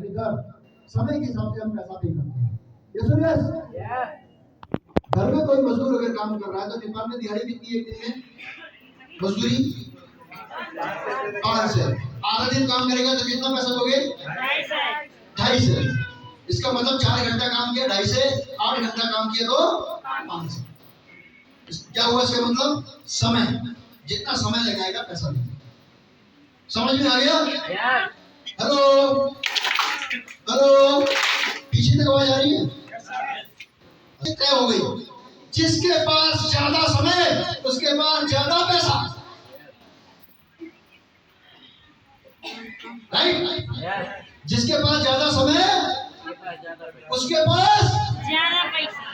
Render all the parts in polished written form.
यानी समय के हिसाब से हम पैसा पे करते हैं। ये सुनिए, घर में कोई मजदूर अगर काम कर रहा है तो नेपाल में दिहाड़ी कितनी है? एक दिन में मजदूरी 5 है। आधा दिन काम करेगा तो कितना पैसा दोगे? 250। इसका मतलब 4 घंटा काम किया 250 से, 8 घंटा काम किया तो 500। क्या हुआ इसका मतलब? समय, जितना समय लगाएगा पैसा देगा। समझ में आ गया? हेलो हेलो, पीछे तक आवाज आ रही है? तय हो गई, जिसके पास ज्यादा समय उसके पास ज्यादा पैसा। राइट? जिसके पास ज्यादा समय उसके पास ज्यादा पैसा।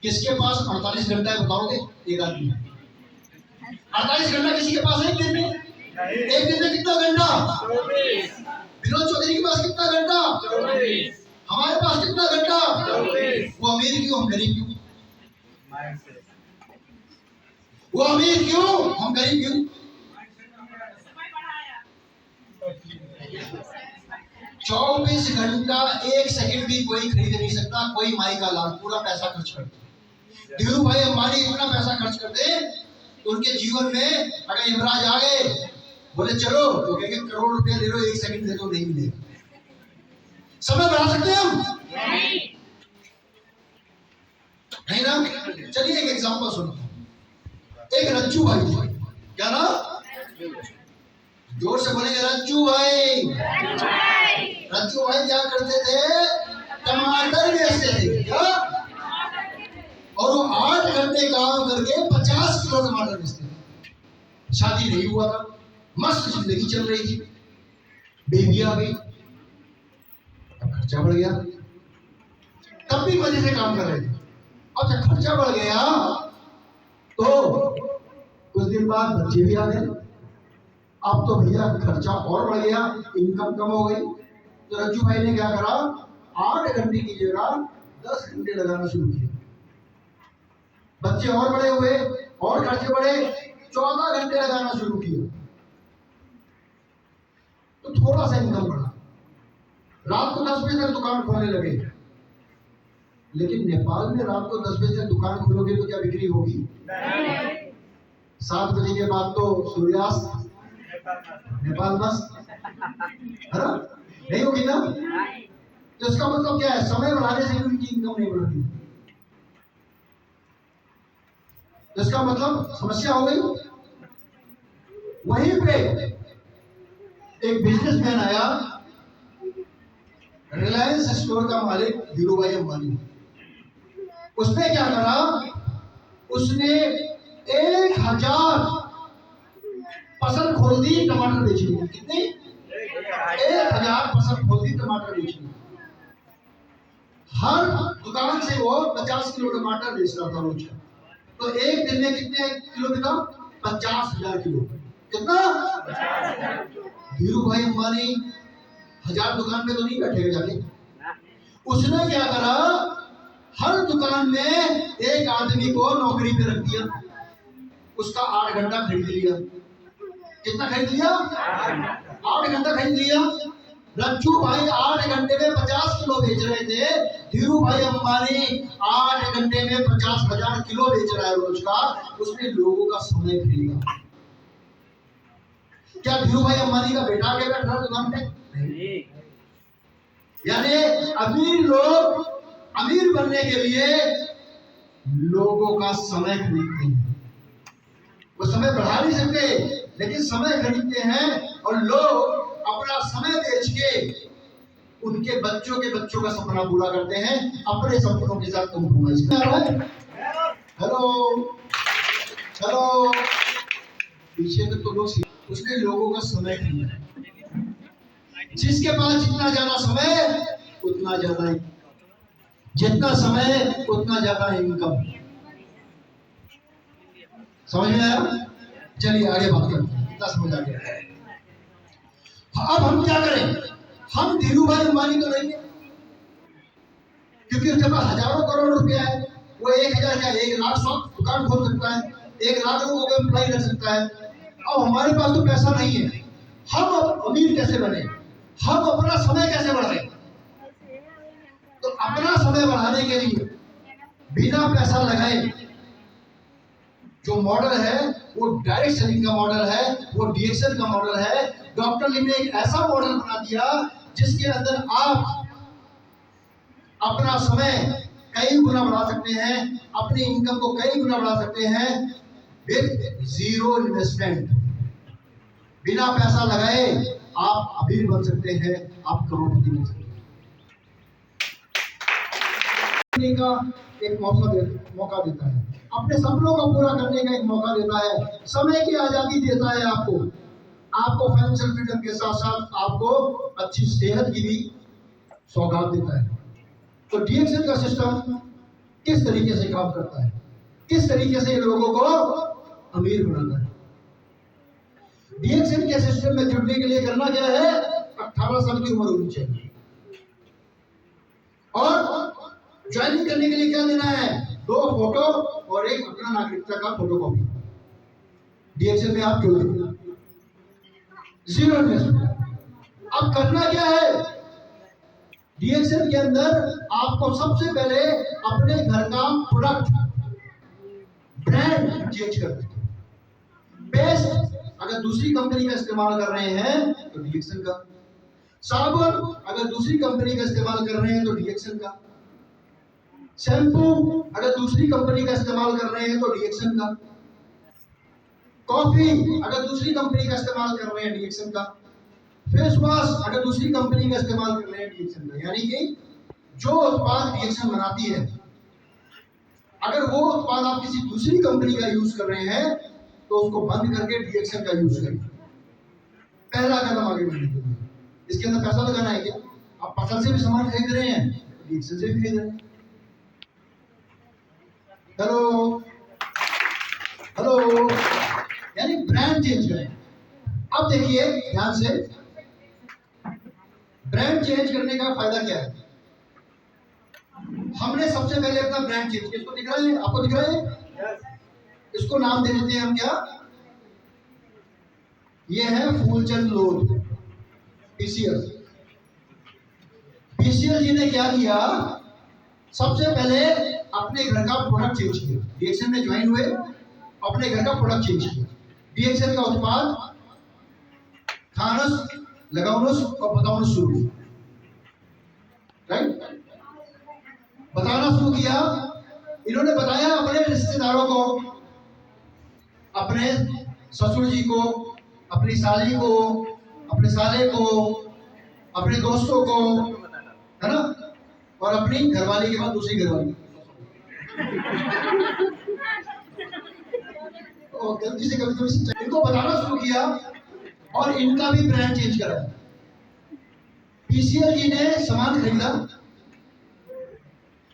किसके पास 48 घंटा है बताओगे? एक आदमी 48 घंटा किसी के पास है? एक दिन में? एक दिन में कितना घंटा? 24। विनोद चौधरी के पास कितना घंटा? 24। हमारे पास कितना घंटा? 24। वो अमीर क्यों, हम गरीब क्यों? वो अमीर क्यों, हम गरीब क्यों? 24 घंटा 1 सेकंड भी कोई खरीद नहीं सकता। कोई माई का लाल पूरा पैसा खर्च करते। धीरू भाई अंबानी इतना पैसा खर्च करते तो उनके जीवन में अगर युवराज आ गए बोले चलो तो कहेंगे करोड़ रुपया ले लो, 1 सेकंड दे दो, नहीं मिलेगा। समय बढ़ा सकते हैं हम? नहीं ना। चलिए एक एग्जांपल सुनो। एक रज्जू भाई थे, क्या ना? जोर से बोलेंगे, रज्जू भाई। रज्जू भाई क्या करते थे? टमाटर बेचते थे। क्या? और वो 8 घंटे काम करके 50 किलो टमाटर बेचते थे। शादी नहीं हुआ था, मस्त जिंदगी चल रही थी, बेबी आ गई, अब खर्चा बढ़ गया। तब भी मजे से काम कर रहे थे। अब जब खर्चा बढ़ गया तो कुछ दिन बाद बच्चे भी आ गए। अब तो भैया खर्चा और बढ़ गया, इनकम कम हो गई। तो रज्जू भाई ने क्या करा? 8 घंटे की जगह 10 घंटे लगाना शुरू किया। बच्चे और बड़े हुए और खर्चे बढ़े, 14 घंटे लगाना शुरू किया तो थोड़ा सा इनकम बढ़ा। रात को 10 बजे तक दुकान खोलने लगे। लेकिन नेपाल में रात को 10 बजे तक दुकान खोलोगे तो क्या बिक्री होगी? 7 बजे के बाद तो सूर्यास्त, नेपाल बस, है ना? नहीं होगी ना। तो इसका मतलब क्या है? समय बढ़ाने से उनकी इनकम नहीं बढ़ती। तो इसका मतलब समस्या हो गई। वहीं पे एक बिजनेसमैन आया, रिलायंस स्टोर का मालिक धीरू भाई अंबानी। उसने क्या करा? उसने 1000 फसल खोल दी टमाटर बेचने की। कितनी? 1000 फसल खोल दी टमाटर बेचने की। हर दुकान से वो 50 किलो टमाटर बेच रहा था रोज। तो एक दिन में कितने किलो बिका? 50,000 किलो। कितना? धीरू भाई अंबानी 1000 दुकान में तो नहीं बैठेगा जाके। उसने क्या करा? हर दुकान में एक आदमी को नौकरी पे रख दिया। उसका 8 घंटा खरीद लिया। कितना खरीद लिया? 8 घंटा खरीद लिया। रज्जू भाई 8 घंटे में 50 किलो बेच रहे थे। धीरू भाई अंबानी 8 घंटे में 50,000 किलो बेच रहा है रोज का। उसने लोगों का समय खरीदा। क्या धीरू भाई अंबानी का बेटा आगे बैठ रहा दुकान पे? नहीं। यानी अमीर लोग अमीर बनने के लिए लोगों का समय खरीदते हैं। वो समय बढ़ा नहीं सकते लेकिन समय खरीदते हैं और लोग अपना समय बेच के उनके बच्चों के बच्चों का सपना पूरा करते हैं, अपने सपनों के साथ कॉम्प्रोमाइज कर रहे हैं। हेलो हेलो, पीछे में तो लोग। उसने लोगों का समय खरीदा। जिसके पास जितना ज्यादा समय उतना ज्यादा, जितना समय उतना ज्यादा इनकम। समझ में आया? चलिए आगे बात करते हैं। इतना समझ आ गया। अब हम क्या करें? हम धीरू भाई अंबानी तो नहीं है, क्योंकि उसके पास हजारों करोड़ रुपया है। वो 1000 या 1,00,000 शॉप दुकान खोल सकता है, 1,00,000 लोगों को एम्प्लॉय रख सकता है। अब हमारे पास तो पैसा नहीं है। हम अब अमीर कैसे बने? हम अपना समय कैसे बढ़ाएं? तो अपना समय बढ़ाने के लिए बिना पैसा लगाए जो मॉडल है वो डायरेक्ट सेलिंग का मॉडल है, वो डीएक्सएल का मॉडल है। डॉक्टर ली ने एक ऐसा मॉडल बना दिया जिसके अंदर आप अपना समय कई गुना बढ़ा सकते हैं, अपनी इनकम को कई गुना बढ़ा सकते हैं विद जीरो इन्वेस्टमेंट। बिना पैसा लगाए आप अमीर बन सकते हैं, आप करोड़पति बन सकते हैं। का एक मौका देता है, अपने सपनों को पूरा करने का एक मौका देता है, समय की आजादी देता है आपको फाइनेंशियल फ्रीडम के साथ साथ आपको अच्छी सेहत की भी सौगात देता है। तो डीएक्सएल का सिस्टम किस तरीके से काम करता है, किस तरीके से लोगों को अमीर बनाता है। डीएक्सएल के सिस्टम में जुड़ने के लिए करना क्या है, 18 साल की उम्र होनी चाहिए और ज्वाइनिंग करने के लिए क्या लेना है, 2 फोटो और एक अपना नागरिकता का फोटोकॉपी। डीएक्सएल में आप जुड़ देंगे, जीरो इन्वेस्टमेंट। अब करना क्या है, डीएक्सएल के अंदर आपको सबसे पहले अपने घर का प्रोडक्ट ब्रांड चेंज कर देते हैं। बेस्ट अगर दूसरी कंपनी का इस्तेमाल कर रहे हैं तो डीएक्सएल का, साबुन अगर दूसरी कंपनी का इस्तेमाल कर रहे हैं तो डीएक्सएल का, शैम्पू अगर दूसरी कंपनी का इस्तेमाल कर रहे हैं तो डीएक्सएल का, कॉफी अगर दूसरी कंपनी का इस्तेमाल कर रहे हैं डीएक्सएल का, फेस वॉश अगर दूसरी कंपनी का इस्तेमाल कर रहे हैं डीएक्सएल का। यानी कि जो उत्पाद डीएक्सएल बनाती है अगर वो उत्पाद आप किसी दूसरी कंपनी का यूज कर रहे हैं तो उसको बंद करके डीएक्सएल का यूज करें। पहला कदम आगे बढ़ने के लिए। इसके अंदर पैसा लगाना है क्या, आप पसंद से भी सामान खरीद रहे हैं डीएक्सएल से भी खरीद रहे हैं। हेलो हेलो, यानी ब्रांड चेंज करें। अब देखिए ध्यान से, ब्रांड चेंज करने का फायदा क्या है। हमने सबसे पहले अपना ब्रांड चेंज किया, इसको दिख रहा है, आपको दिख रहा है, इसको नाम दे देते हैं हम क्या, ये है फूलचंद लोध, पीसीएल। पीसीएल जी ने क्या किया, सबसे पहले अपने घर का प्रोडक्ट चेंज किया। डीएक्सएल में ज्वाइन हुए, अपने घर का प्रोडक्ट चेंज किया। डीएक्सएल का उत्पाद थानस, लगाउनस और बताउनस शुरू, राइट, बताना शुरू किया। इन्होंने बताया अपने रिश्तेदारों को, अपने ससुर जी को, अपनी साली को, अपने साले को, अपने दोस्तों को, है ना, और अपनी घरवाली के बाद दूसरी घरवाली। तो गलती से कभी इनको बताना शुरू किया और इनका भी ब्रांड चेंज करा। पीसीएल जी ने सामान खरीदा,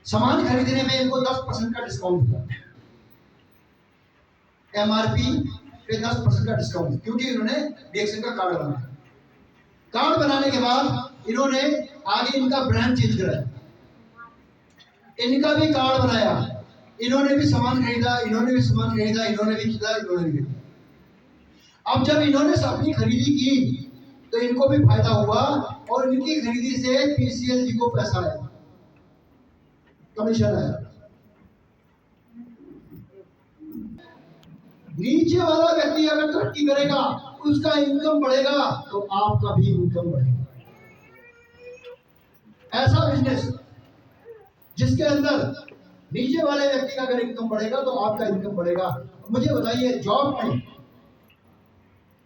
सामान खरीदने में इनको 10% का डिस्काउंट दिया, एमआरपी पे 10% का डिस्काउंट, क्योंकि इन्होंने डीएक्सएल का कार्ड बनाया। कार्ड बनाने के बाद इन्होंने आगे इनका ब्रांड चेंज कराया, इनका भी कार्ड बनाया, इन्होंने भी सामान खरीदा, इन्होंने भी सामान खरीदा, इन्होंने भी खरीदा, इन्होंने भी खरीदा। अब जब इन्होंने अपनी खरीदी की तो इनको भी फायदा हुआ और इनकी खरीदी से पीसीएल जी को पैसा आया, कमीशन आया। नीचे वाला व्यक्ति अगर तरक्की करेगा, उसका इनकम बढ़ेगा तो आपका भी इनकम बढ़ेगा। ऐसा बिजनेस जिसके अंदर नीचे वाले व्यक्ति का अगर इनकम बढ़ेगा तो आपका इनकम बढ़ेगा। मुझे बताइए, जॉब में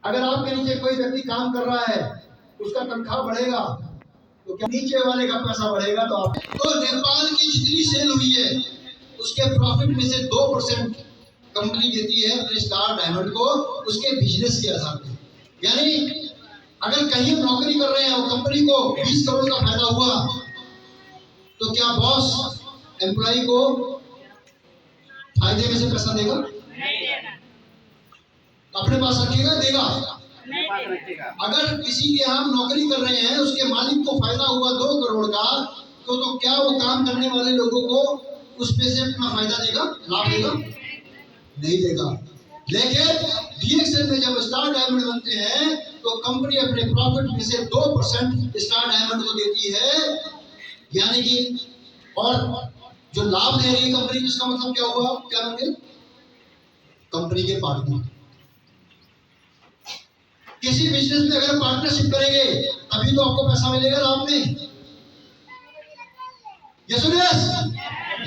अगर आपके नीचे कोई व्यक्ति काम कर रहा है, उसका तनख्वाह बढ़ेगा तो क्या नीचे वाले का पैसा बढ़ेगा? तो आप तो नेपाल की जितनी सेल हुई है उसके प्रॉफिट में से 2% कंपनी देती है अपने स्टार डायमंड को, उसके बिजनेस के आधार पर। यानी अगर कहीं नौकरी कर रहे हैं और कंपनी को 20 करोड़ का फायदा हुआ तो क्या बॉस एम्प्लॉय को फायदे में से पैसा देगा? अपने पास रखेगा, देगा? अगर किसी के हम नौकरी कर रहे हैं, उसके मालिक को फायदा हुआ 2 करोड़ का, तो क्या वो काम करने वाले लोगों को उस पे से अपना फायदा देगा, लाभ देगा? नहीं देगा। लेकिन डीएक्सएल में जब स्टार डायमंड बनते हैं तो कंपनी अपने प्रॉफिट में से 2% स्टार डायमंड को देती है, यानी कि और जो लाभ ले रही है कंपनी, जिसका मतलब क्या हुआ, क्या होंगे कंपनी के पार्टनर। किसी बिजनेस में अगर पार्टनरशिप करेंगे तभी तो आपको पैसा मिलेगा लाभ में। यस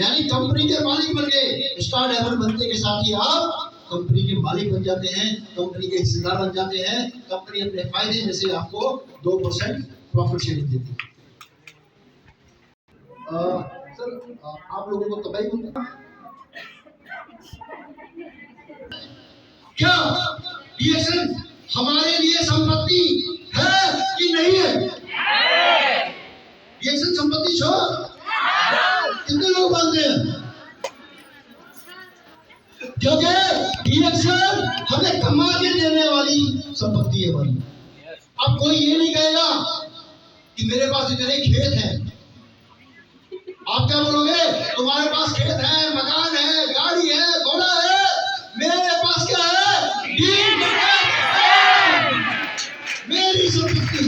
यानी कंपनी के मालिक बन गए, स्टार डायमंड बनने के साथ ही आप कंपनी के मालिक बन जाते हैं, कंपनी के हिस्सेदार बन जाते हैं। कंपनी अपने फायदे में से आपको 2% प्रॉफिट शेयरिंग देती है। सर आप लोगों को तबाही होता क्या डीएक्सएल हमारे लिए संपत्ति है कि नहीं है? डीएक्सएल संपत्ति छो कितने लोग मानते हैं? क्योंकि डीएक्सएल हमें कमा के देने वाली संपत्ति है हमारी। अब कोई ये नहीं कहेगा कि मेरे पास इतने खेत हैं। आप क्या बोलोगे? तुम्हारे पास खेत है, मकान है, गाड़ी है, घोड़ा है, मेरे पास क्या है? मेरी संपत्ति।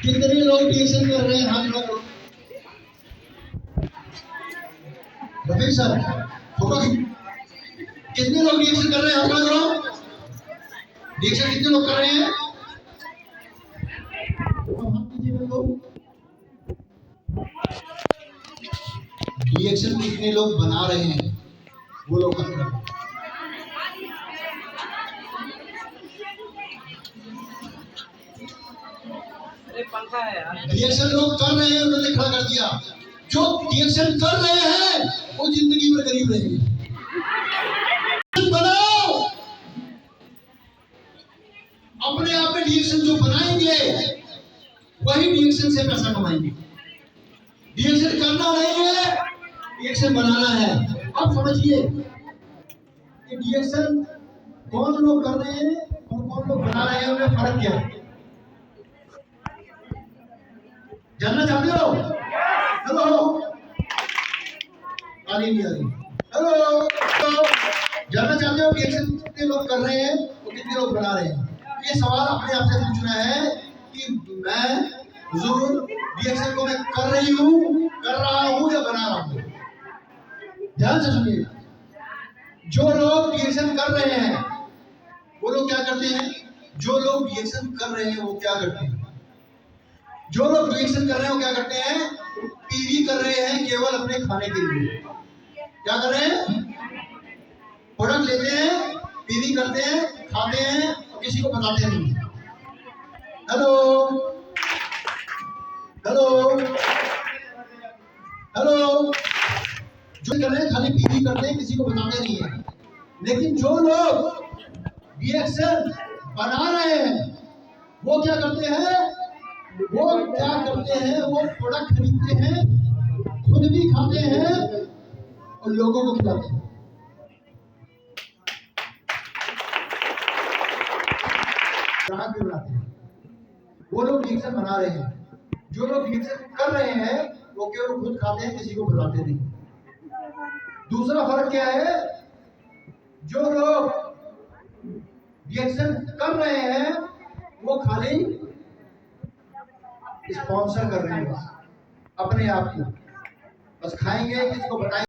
कितने लोग डीएक्सएल कर रहे हैं? हाथ जोड़ो। रफीक सर फोटो कितने लोग डीएक्सएल कर रहे हैं? हाथ जोड़ो। डीएक्सएल कितने लोग कर रहे हैं? डीएक्सएल कितने लोग बना रहे हैं वो लोग कर रहे हैं। डीएक्सएल लोग कर रहे हैं, उन्होंने खड़ा कर दिया। जो डीएक्सएल कर रहे हैं वो जिंदगी में गरीब रहेंगे। बनाओ अपने आप में। डीएक्सएल जो बनाएंगे वही डीएक्सएल से पैसा कमाएंगे। डीएक्सएल करना नहीं है, डीएक्सएल बनाना है। अब समझिए कि डीएक्सएल कौन लोग कर रहे हैं और कौन लोग बना रहे हैं, उनमें फर्क क्या है? जानना चाहते हो? हेलो आली नहीं आ रही। हेलो जानना चाहते हो डीएक्सएल कितने लोग कर रहे हैं और कितने लोग बना रहे हैं? ये सवाल अपने आप से पूछना है कि मैं हुजूर डीएक्सएल को मैं कर रही हूँ, कर रहा हूँ या बना रहा हूँ? ध्यान से सुनिए। जो लोग डीएक्सएल कर रहे हैं वो लोग क्या करते हैं? जो लोग डीएक्सएल कर रहे हैं वो क्या करते हैं? जो लोग डीएक्सएल कर रहे हैं वो क्या करते हैं? पीवी कर रहे हैं केवल अपने खाने के लिए। क्या कर रहे हैं? प्रोडक्ट लेते हैं, पीवी करते हैं, खाते हैं और किसी को बताते नहीं। हेलो हेलो हेलो जो कर रहे हैं खाली पीवी करते हैं, किसी को बताते नहीं है। लेकिन जो लोग डीएक्सएल बना रहे हैं वो क्या करते हैं? वो क्या करते हैं? वो प्रोडक्ट खरीदते हैं, खुद भी खाते हैं और लोगों को खिलाते हैं। ग्राहक भी बनाते हैं। वो लोग डीएक्सएल बना रहे हैं। जो लोग डीएक्सएल कर रहे हैं वो केवल खुद खाते हैं, किसी को बताते नहीं। दूसरा फर्क क्या है? जो लोग डीएक्सएल कर रहे हैं वो खाली स्पॉन्सर कर रहे हैं, बस अपने आप को, बस खाएंगे, किसी को बताएंगे।